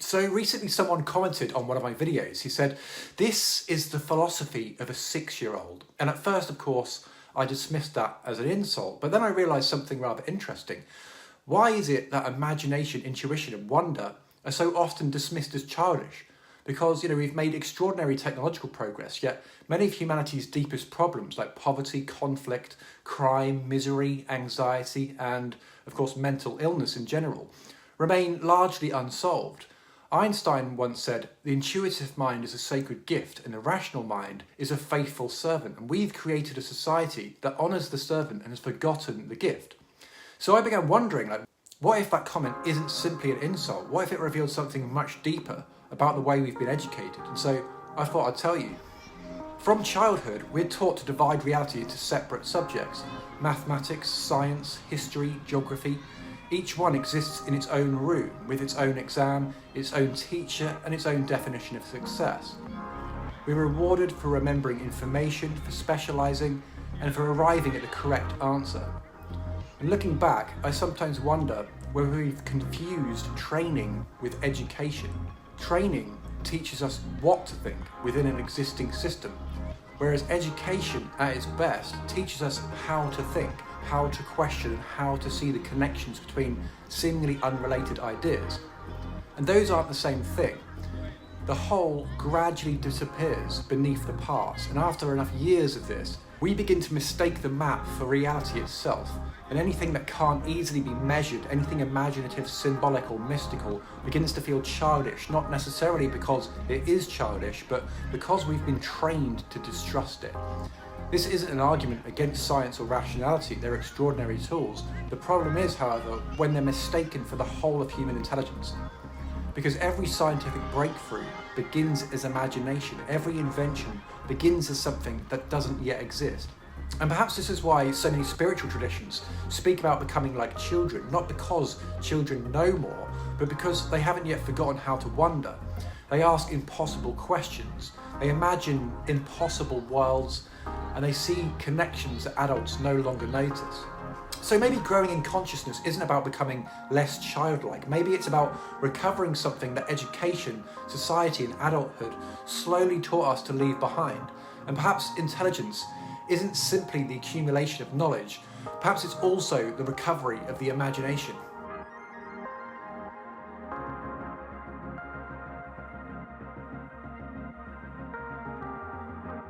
So recently someone commented on one of my videos. He said, "This is the philosophy of a 6-year-old." And at first, of course, I dismissed that as an insult, but then I realised something rather interesting. Why is it that imagination, intuition and wonder are so often dismissed as childish? Because, we've made extraordinary technological progress, yet many of humanity's deepest problems like poverty, conflict, crime, misery, anxiety, and, of course, mental illness in general, remain largely unsolved. Einstein once said, "The intuitive mind is a sacred gift and the rational mind is a faithful servant." And we've created a society that honours the servant and has forgotten the gift. So I began wondering, what if that comment isn't simply an insult? What if it revealed something much deeper about the way we've been educated? And so I thought I'd tell you. From childhood, we're taught to divide reality into separate subjects: mathematics, science, history, geography. Each one exists in its own room, with its own exam, its own teacher, and its own definition of success. We're rewarded for remembering information, for specialising, and for arriving at the correct answer. And looking back, I sometimes wonder whether we've confused training with education. Training teaches us what to think within an existing system, whereas education, at its best, teaches us how to think, how to question, and how to see the connections between seemingly unrelated ideas. And those aren't the same thing. The whole gradually disappears beneath the parts, and after enough years of this, we begin to mistake the map for reality itself, and anything that can't easily be measured, anything imaginative, symbolic or mystical, begins to feel childish, not necessarily because it is childish, but because we've been trained to distrust it. This isn't an argument against science or rationality, they're extraordinary tools. The problem is, however, when they're mistaken for the whole of human intelligence. Because every scientific breakthrough begins as imagination, every invention begins as something that doesn't yet exist. And perhaps this is why so many spiritual traditions speak about becoming like children, not because children know more, but because they haven't yet forgotten how to wonder. They ask impossible questions, they imagine impossible worlds, and they see connections that adults no longer notice. So maybe growing in consciousness isn't about becoming less childlike. Maybe it's about recovering something that education, society, and adulthood slowly taught us to leave behind. And perhaps intelligence isn't simply the accumulation of knowledge. Perhaps it's also the recovery of the imagination.